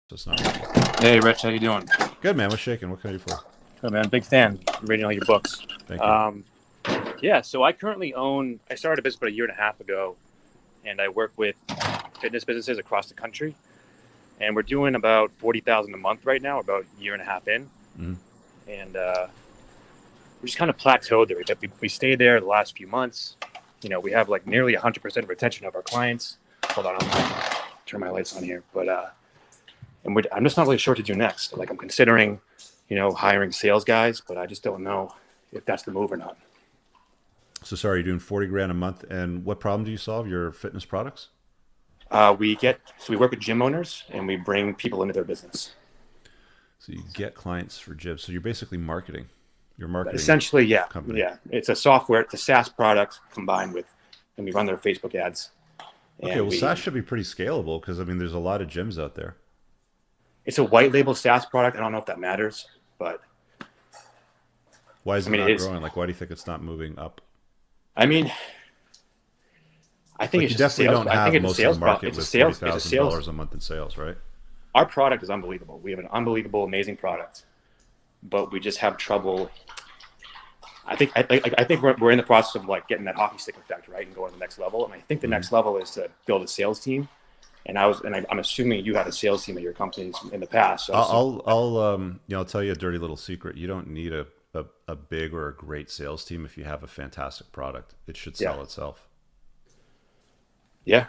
So it's not working. Hey, Rich, how you doing? Good, man. What's shaking? What can I do for you? Good, man. Big fan. Reading all your books. Thank you. Yeah, so I started a business about a year and a half ago, and I work with fitness businesses across the country. And we're doing about 40,000 a month right now, about a year and a half in. Mm-hmm. And we just kind of plateaued there. We stayed there the last few months. You know, we have like nearly 100% retention of our clients. Hold on, I'll turn my lights on here. But I'm just not really sure what to do next. Like I'm considering, hiring sales guys, but I just don't know if that's the move or not. So sorry, you're doing 40 grand a month, and what problem do you solve? Your fitness products? We work with gym owners and we bring people into their business. So you get clients for gyms. So you're basically marketing. You're But marketing essentially, yeah, company. yeah, it's a software, it's a SaaS product combined with, and we run their Facebook ads. Okay, And well, SaaS should be pretty scalable because I mean, there's a lot of gyms out there. it's a white label SaaS product. I don't know if that matters, but Why is I it mean, not it is. growing? Like, why do you think it's not moving up? I mean, I think Like, it's you just a definitely sales. don't I think have it's a most of sales the product. market It's a with forty sales. It's a thousand sales. dollars a month in sales, right? Our product is unbelievable. We have an unbelievable, amazing product, but we just have trouble. I think we're in the process of like getting that hockey stick effect, right, and going to the next level. And I think the Mm-hmm. next level is to build a sales team. I'm assuming you had a sales team at your companies in the past. So I'll tell you a dirty little secret. You don't need a big or a great sales team if you have a fantastic product. It should yeah, sell itself. yeah.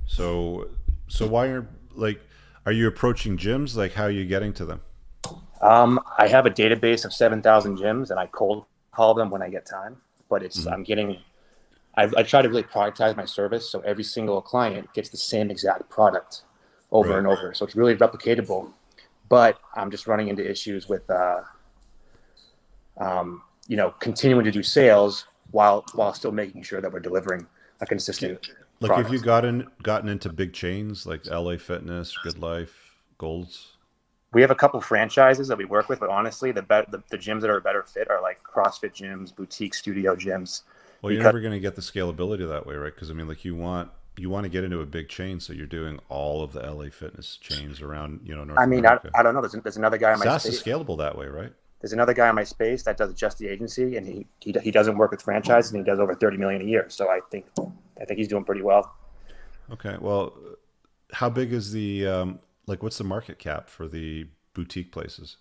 So, so why are like, are you approaching gyms? Like, how are you getting to them? I have a database of 7,000 gyms, and I cold call them when I get time. But it's Hmm. I'm getting I try to really productize my service so every single client gets the same exact product over Right. and over. So it's really replicatable. But I'm just running into issues with continuing to do sales while still making sure that we're delivering a Do you, consistent like, have you product. gotten into big chains like LA Fitness, Good Life, Golds? We have a couple franchises that we work with, but honestly, the gyms that are a better fit are like CrossFit gyms, boutique studio gyms, Well, you're because never going to get the scalability that way, right? Because I mean, like, you want to get into a big chain, so you're doing all of the LA Fitness chains around, I North mean, I, America. I don't know. There's another guy in my SaaS is space. scalable that way, right? There's another guy in my space that does just the agency, and he doesn't work with franchises, and he does over 30 million a year. So I think he's doing pretty well. Okay. Well, how big is the like? What's the market cap for the boutique places?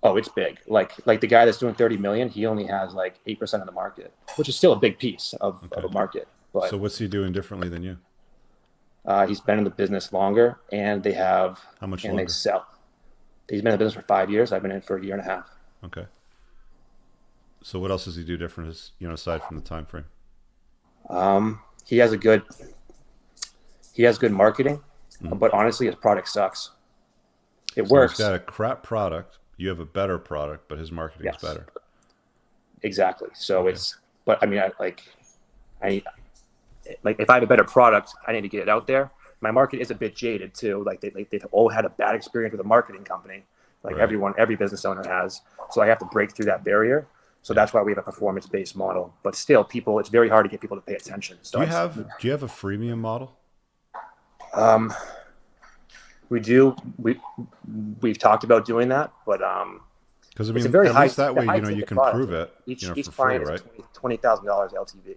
Oh, it's big. Like the guy that's doing 30 million, he only has like 8% of the market, which is still a big piece of Okay. a market. So But what's he doing differently than you? he's been in the business longer, How much and they longer? sell. He's been in the business for 5 years. I've been in for a year and a half. Okay. So what else does he do different, aside from the time frame? He has good marketing, Hmm. but honestly, his product sucks. It So he's got works. a crap product. You have a better product, but his marketing's Yes, better. exactly. So Okay. but I mean, I like if I have a better product, I need to get it out there. My market is a bit jaded too. Like they've all had a bad experience with a marketing company, like Right. every business owner has. So I have to break through that barrier. So Yeah. that's why we have a performance based model. But still, it's very hard to get people to pay attention. Do So you have do you have a freemium model? um, we do we've talked about doing that, but Because I it's a mean, very at high least that it's a way, high you ticket can product. prove it, Each for free, client is right? $20,000 LTV.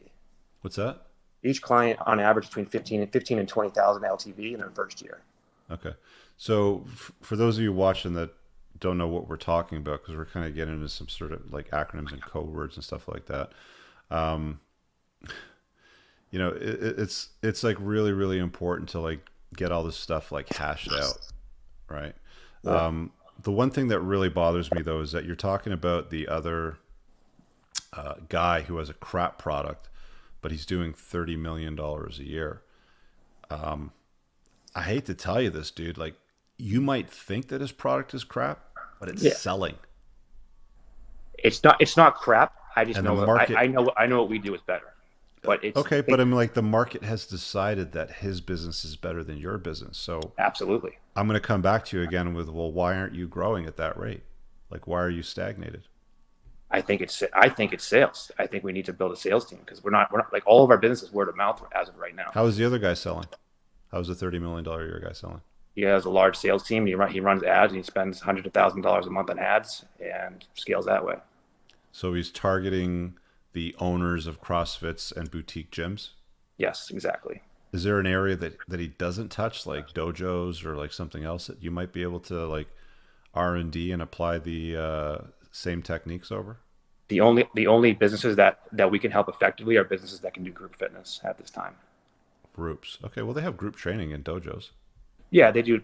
What's that? Each client on average between 15 and 20,000 LTV in their first year. Okay. So for those of you watching that don't know what we're talking about, because we're kind of getting into some sort of like acronyms and code words and stuff like that. Um, it's like really, really important to like get all this stuff like hashed out, right? Yeah. The one thing that really bothers me though is that you're talking about the other guy who has a crap product, but he's doing $30 million a year. I hate to tell you this, dude. Like, you might think that his product is crap, but it's Yeah. selling, It's not crap. I just and the know market. I know what we do is better. But Okay, but I'm like, the market has decided that his business is better than your business. So absolutely. I'm going to come back to you again with, well, why aren't you growing at that rate? Like, why are you stagnated? I think it's sales. I think we need to build a sales team because we're not like all of our business is word of mouth as of right now. How is the other guy selling? How's the $30 million a year guy selling? He has a large sales team. He runs ads and he spends hundreds of thousands of dollars a month on ads and scales that way. So he's targeting the owners of CrossFits and boutique gyms. Yes, exactly. Is there an area that he doesn't touch, like dojos or like something else that you might be able to like R&D and apply the same techniques over? The only businesses that we can help effectively are businesses that can do group fitness at this time. Groups. Okay, well they have group training in dojos. Yeah, they do.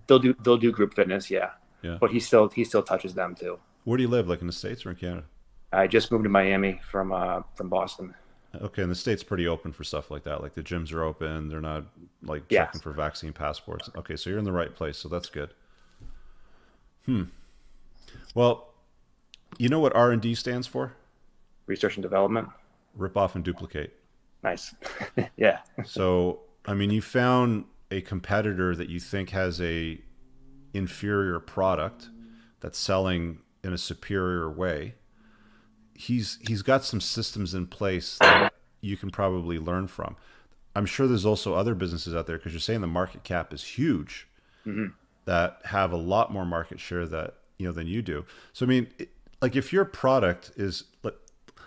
They'll do group fitness. Yeah, Yeah. but he still touches them too. Where do you live? Like in the States or in Canada? I just moved to Miami from Boston. Okay, and the States pretty open for stuff like that. Like the gyms are open. They're not like Yeah, checking for vaccine passports. Okay, so you're in the right place. So that's good. Well, you know what R&D stands for? research and development. Rip off and duplicate. Nice. Yeah. So, I mean, you found a competitor that you think has a inferior product that's selling in a superior way. He's got some systems in place that you can probably learn from. I'm sure there's also other businesses out there because you're saying the market cap is huge Hmm. that have a lot more market share that than you do. So I mean, like if your product is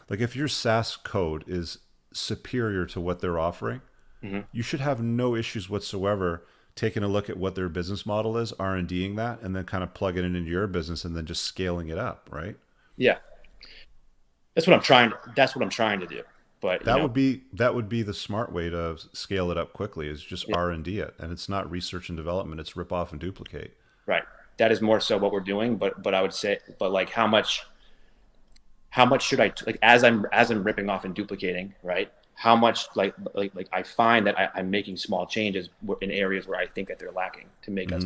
like if your SaaS code is superior to what they're offering, Hmm. you should have no issues whatsoever taking a look at what their business model is, R&Ding that, and then kind of plugging it into your business and then just scaling it up, right? Yeah. That's what I'm trying to do. But That would be the smart way to scale it up quickly is just yeah, R&D it, and it's not research and development, it's rip off and duplicate. right. That is more so what we're doing. But I would say, but like how much should I like as I'm ripping off and duplicating, right? How much like I find that I'm making small changes in areas where I think that they're lacking to make us.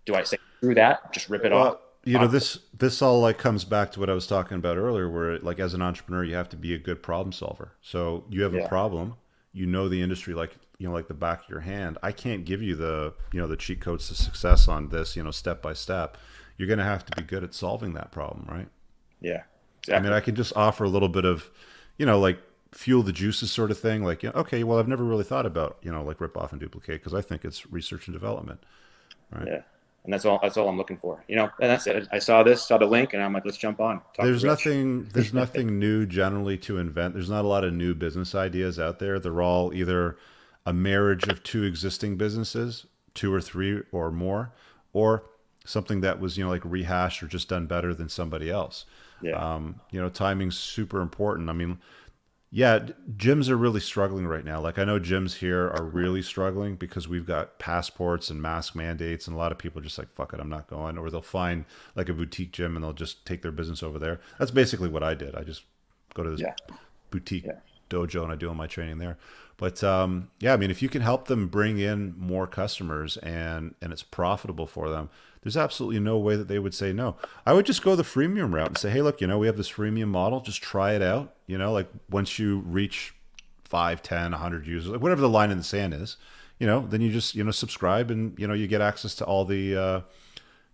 Do I say through that? Just rip it off? Well, this all like comes back to what I was talking about earlier, where like as an entrepreneur, you have to be a good problem solver. So you have a Yeah. problem, the industry like like the back of your hand. I can't give you the cheat codes to success on this, step by step. You're going to have to be good at solving that problem, right? Yeah. I mean, Exactly. I can just offer a little bit of, like fuel the juices sort of thing. Like, okay, well, I've never really thought about, like rip off and duplicate because I think it's research and development, right? Yeah. And that's all I'm looking for. And that's it. I saw the link and I'm like, let's jump on. Talk to Rich. There's nothing new generally to invent. There's not a lot of new business ideas out there. They're all either a marriage of two existing businesses, two or three or more, or something that was, like rehashed or just done better than somebody else. Yeah. Timing's super important. I mean, yeah, gyms are really struggling right now. Like I know gyms here are really struggling because we've got passports and mask mandates, and a lot of people are just like, "Fuck it, I'm not going." Or they'll find like a boutique gym and they'll just take their business over there. That's basically what I did. I just go to this Yeah. boutique Yeah. dojo and I do all my training there. But yeah, I mean, if you can help them bring in more customers and it's profitable for them, there's absolutely no way that they would say no. I would just go the freemium route and say, hey, look, we have this freemium model. Just try it out. Like once you reach 5, 10, 100 users, like whatever the line in the sand is, then you just, subscribe and, you get access to all the,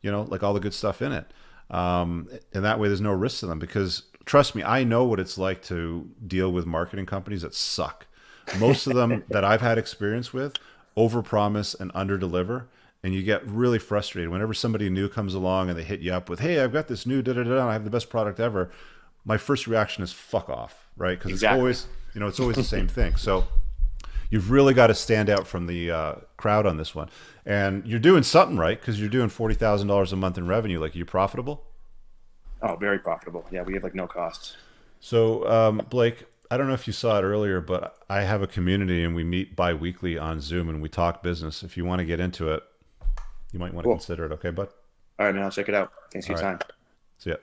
like all the good stuff in it. And that way there's no risk to them because trust me, I know what it's like to deal with marketing companies that suck. Most of them that I've had experience with overpromise and underdeliver, and you get really frustrated whenever somebody new comes along and they hit you up with, "Hey, I've got this new da da da, I have the best product ever." My first reaction is "fuck off," right? Because it's Exactly. always, it's always the same thing. So you've really got to stand out from the crowd on this one, and you're doing something right because you're doing $40,000 a month in revenue. Like, are you profitable? Oh, very profitable. Yeah. We have like no costs. So, Blake, I don't know if you saw it earlier, but I have a community and we meet bi-weekly on Zoom and we talk business. If you want to get into it, you might want to Cool. consider it. Okay, bud? All right, man. I'll check it out. Thanks for All your right. time. See ya.